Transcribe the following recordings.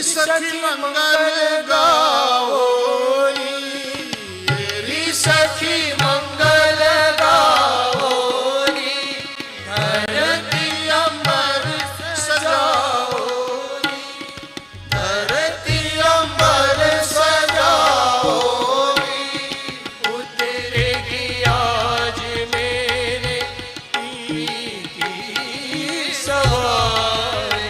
सखी मंगल गाओ री, सखी मंगल गाओ री, धरती अमर सजाओ री, धरती अमर सजाओ री, उतरेगी आज मेरे पी की सवारी,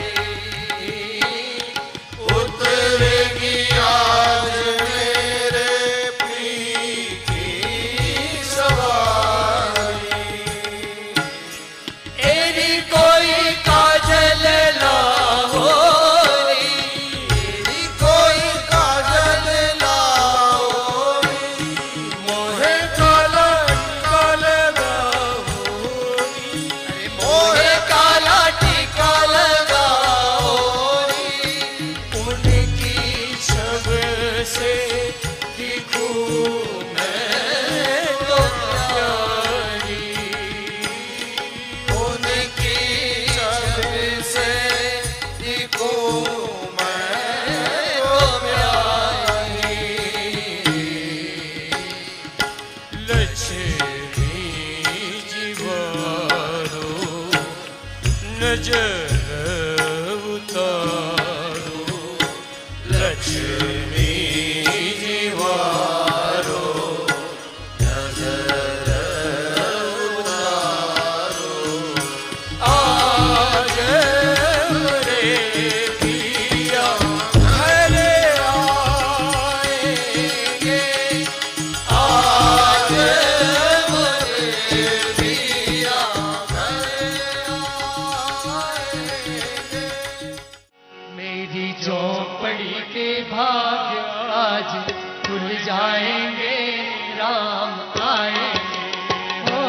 नजर उतारो लक्ष्मी जीवारो, नजर उतारो आज रे पिया घरे आएंगे, आज रे पिया झोपड़ी के भाग्य आज खुल जाएंगे, राम आएंगे। ओ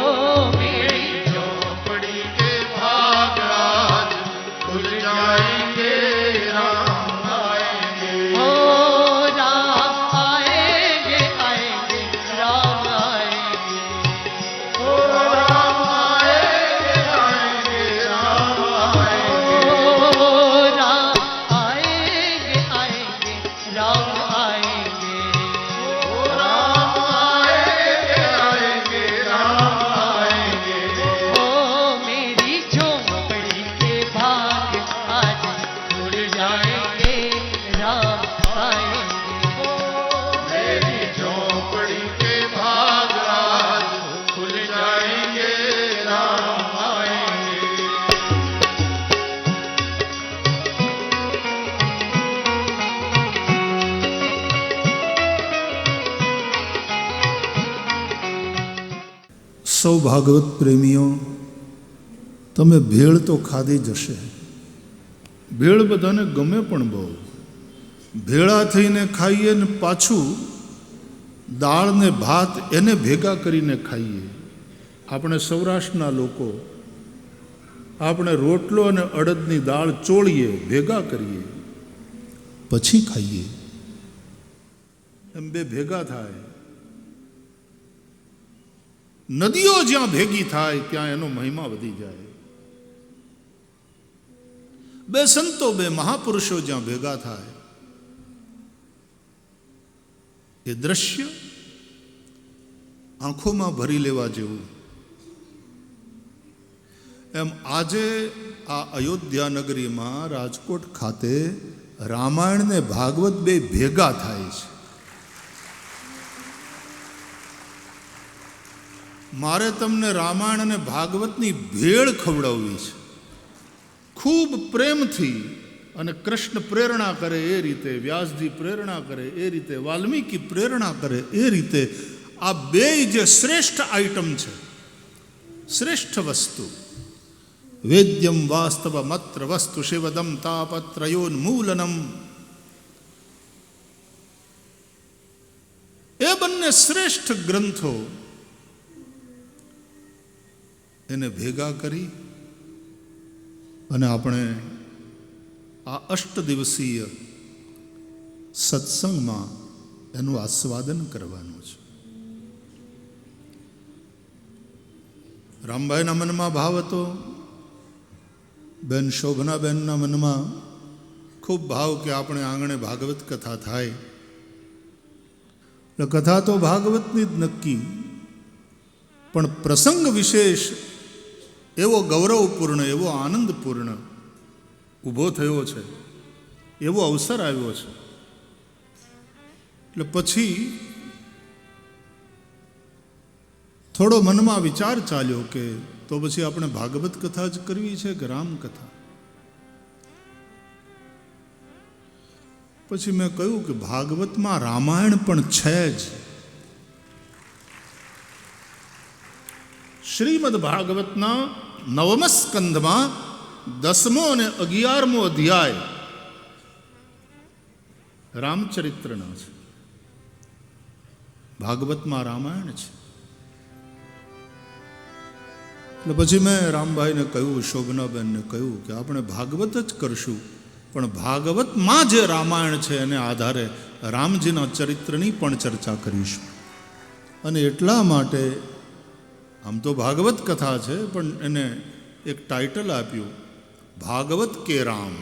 मेरी झोपड़ी के भाग्य आज खुल जाएंगे, राम आएंगे। ओ राम आएंगे, आएंगे, राम आएंगे। ओ राम आएंगे, आएंगे, राम आएंगे। ओ राम राम आएंगे, ओ राम आएंगे, आएंगे, राम आएंगे। ओ मेरी झोपड़ी के भाग्य आज खुल जाएंगे, राम आएंगे। ओ मेरी झोपड़ी के भाग्य आज खुल जाएंगे, राम आएंगे। સૌ ભાગવત પ્રેમીઓ, તમે ભેળ તો ખાધી જ હશે. ભેળ બધાને ગમે પણ બહુ. ભેળા થઈને ખાઈએ ને પાછું દાળ ને ભાત એને ભેગા કરીને ખાઈએ. આપણે સૌરાષ્ટ્રના લોકો, આપણે રોટલો અને અડદની દાળ ચોળીએ, ભેગા કરીએ, પછી ખાઈએ. એમ બે ભેગા થાય. નદીઓ જ્યાં ભેગી થાય ત્યાં એનો મહિમા વધી જાય. બે સંતો, બે મહાપુરુષો જ્યાં ભેગા થાય, એ દ્રશ્ય આંખોમાં ભરી લેવા જેવું. એમ આજે આ અયોધ્યા નગરીમાં રાજકોટ ખાતે રામાયણ ને ભાગવત બે ભેગા થાય છે. મારે તમને રામાયણ અને ભાગવતની ભેળ ખવડાવવી છે, ખૂબ પ્રેમથી. અને કૃષ્ણ પ્રેરણા કરે એ રીતે, વ્યાસજી પ્રેરણા કરે એ રીતે, વાલ્મીકી પ્રેરણા કરે એ રીતે આ બે જે શ્રેષ્ઠ આઈટમ છે, શ્રેષ્ઠ વસ્તુ, વેદ્યમ વાસ્તવમત્ર વસ્તુ શિવદમ તાપત્રયોન્મૂલનમ, બંને શ્રેષ્ઠ ગ્રંથો એને ભેગા કરી અને આપણે આ 8 દિવસીય સત્સંગમાં એનું આસ્વાદન કરવાનું છે. રામભાઈના મનમાં ભાવ હતો, બેન શોભનાબેનના મનમાં ખૂબ ભાવ કે આપણે આંગણે ભાગવત કથા થાય. એટલે કથા તો ભાગવતની જ નક્કી, પણ પ્રસંગ વિશેષ એવો ગૌરવપૂર્ણ, એવો આનંદપૂર્ણ ઊભો થયો છે, એવો અવસર આવ્યો છે. એટલે પછી થોડો મનમાં વિચાર ચાલ્યો કે તો પછી આપણે ભાગવત કથા જ કરવી છે કે રામકથા. પછી મેં કહ્યું કે ભાગવતમાં રામાયણ પણ છે જ. શ્રીમદ ભાગવતના 9મ સ્કંધમાં 10મો અને 11મો અધ્યાય રામચરિત્રનો છે. ભાગવતમાં રામાયણ છે. એટલે પછી મેં રામભાઈને કહ્યું, શોભનાબેનને કહ્યું કે આપણે ભાગવત જ કરશું, પણ ભાગવતમાં જે રામાયણ છે એને આધારે રામજીના ચરિત્રની પણ ચર્ચા કરીશું. અને એટલા માટે આમ તો ભાગવત કથા છે, પણ એને એક ટાઇટલ આપ્યું, ભાગવત કે રામ.